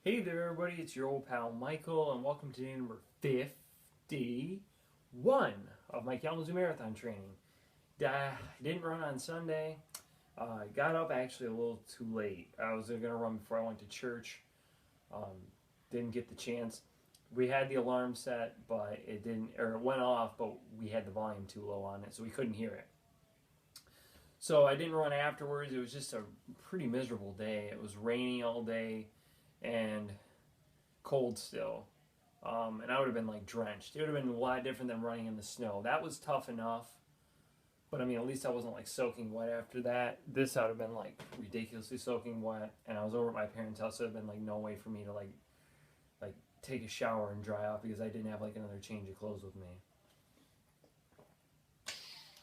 Hey there, everybody, it's your old pal Michael, and welcome to day number 51 of my Kalamazoo Marathon training. I didn't run on Sunday. I got up actually a little too late. I was going to run before I went to church. Um, didn't get the chance. We had the alarm set, but it didn't, or it went off, but we had the volume too low on it, so we couldn't hear it. So I didn't run afterwards. It was just a pretty miserable day. It was rainy all day and cold still. And I would have been like drenched. It would have been a lot different than running in the snow. That was tough enough, but I mean, at least I wasn't like soaking wet after that. This would have been like ridiculously soaking wet, and I was over at my parents' house. So it would have been like no way for me to like take a shower and dry off because I didn't have like another change of clothes with me.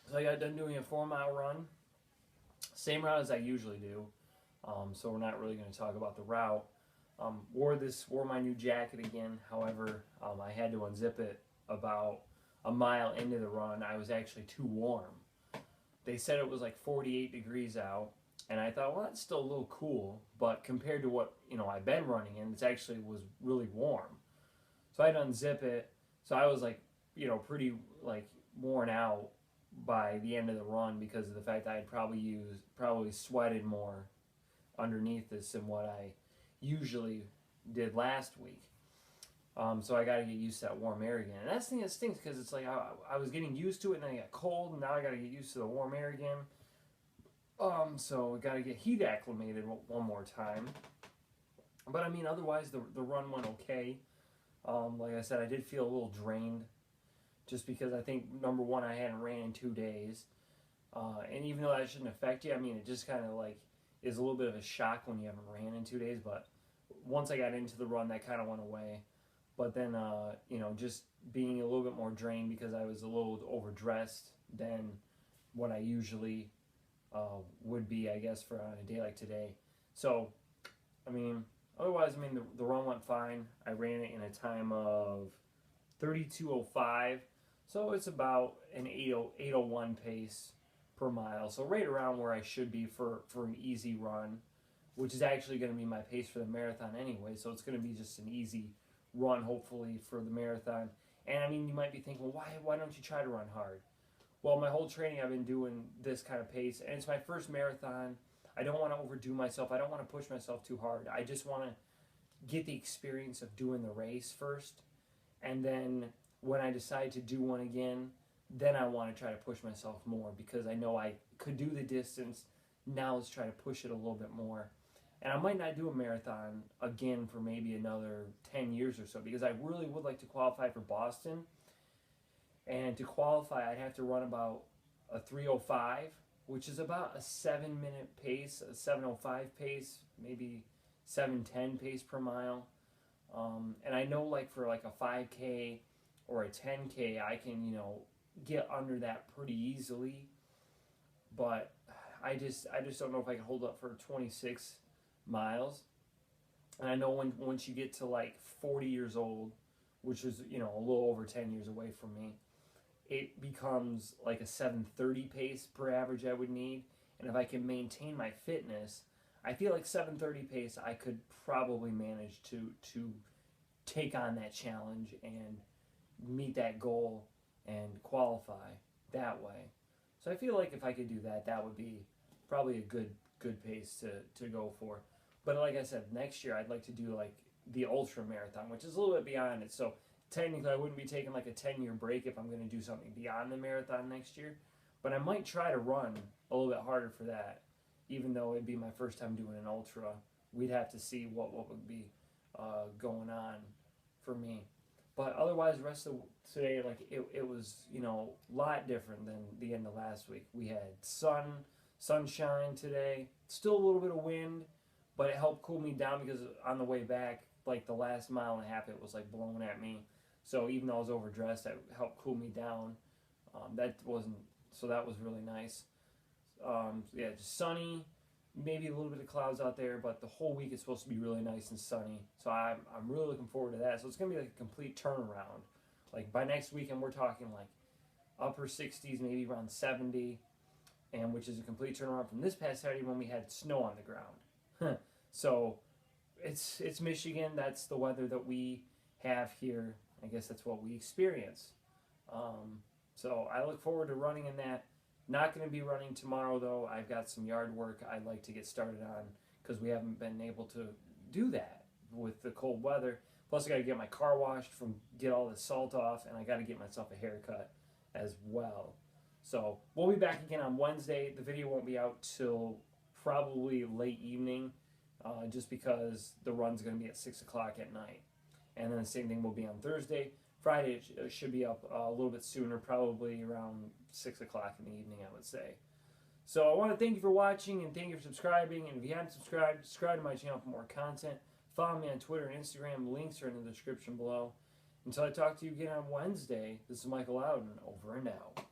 So I got done doing a 4 mile run, same route as I usually do. So we're not really going to talk about the route. Wore my new jacket again. However, I had to unzip it about a mile into the run. I was actually too warm. They said it was like 48 degrees out, and I thought, well, that's still a little cool, but compared to what I've been running in, it actually was really warm. So I had to unzip it. So I was like, pretty like worn out by the end of the run because of the fact that I had probably sweated more underneath this than what I usually did last week. So I got to get used to that warm air again. And that's the thing that stinks because it's like I was getting used to it and then I got cold and now I got to get used to the warm air again. So I got to get heat acclimated one more time. But I mean, otherwise the run went okay. Like I said, I did feel a little drained just because I think, number one, I hadn't ran in 2 days. And even though that shouldn't affect you, I mean, it just kind of like is a little bit of a shock when you haven't ran in 2 days. But once I got into the run, that kind of went away. But then, just being a little bit more drained because I was a little overdressed than what I usually would be, I guess, for on a day like today. So, I mean, otherwise, the run went fine. I ran it in a time of 32:05. So it's about an 8:01 pace per mile. So right around where I should be for an easy run, which is actually going to be my pace for the marathon anyway. So it's going to be just an easy run, hopefully, for the marathon. And I mean, you might be thinking, well, why don't you try to run hard? Well, my whole training I've been doing this kind of pace, and it's my first marathon. I don't want to overdo myself. I don't want to push myself too hard. I just want to get the experience of doing the race first, and then when I decide to do one again, then I want to try to push myself more because I know I could do the distance. Now let's try to push it a little bit more. And I might not do a marathon again for maybe another 10 years or so because I really would like to qualify for Boston. And to qualify, I'd have to run about a 3:05, which is about a 7-minute pace, a 7:05 pace, maybe 7:10 pace per mile. And I know like for like a 5K or a 10K, I can, get under that pretty easily. But I just don't know if I can hold up for 26 miles. And I know once you get to like 40 years old, which is, a little over 10 years away from me, it becomes like a 7:30 pace per average I would need. And if I can maintain my fitness, I feel like 7:30 pace I could probably manage to take on that challenge and meet that goal and qualify that way. So I feel like if I could do that, that would be probably a good pace to go for. But like I said, next year I'd like to do like the ultra marathon, which is a little bit beyond it. So technically I wouldn't be taking like a 10-year break if I'm going to do something beyond the marathon next year. But I might try to run a little bit harder for that, even though it'd be my first time doing an ultra. We'd have to see what would be going on for me. But otherwise, the rest of today, like it was, a lot different than the end of last week. We had sunshine today, still a little bit of wind, but it helped cool me down because on the way back, like the last mile and a half, it was like blowing at me. So even though I was overdressed, that helped cool me down. That was really nice. Yeah, just sunny, maybe a little bit of clouds out there, but the whole week is supposed to be really nice and sunny. So I'm really looking forward to that. So it's gonna be like a complete turnaround. Like by next weekend, we're talking like upper 60s, maybe around 70, and which is a complete turnaround from this past Saturday when we had snow on the ground. So it's Michigan. That's the weather that we have here. I guess that's what we experience. So I look forward to running in that. Not going to be running tomorrow though. I've got some yard work I'd like to get started on because we haven't been able to do that with the cold weather. Plus, I got to get my car washed get all the salt off, and I got to get myself a haircut as well. So we'll be back again on Wednesday. The video won't be out till probably late evening, just because the run's going to be at 6 o'clock at night. And then the same thing will be on Thursday. Friday it should be up a little bit sooner, probably around 6 o'clock in the evening, I would say. So I want to thank you for watching and thank you for subscribing. And if you haven't subscribed, subscribe to my channel for more content. Follow me on Twitter and Instagram. Links are in the description below. Until I talk to you again on Wednesday, this is Michael Loudon, over and out.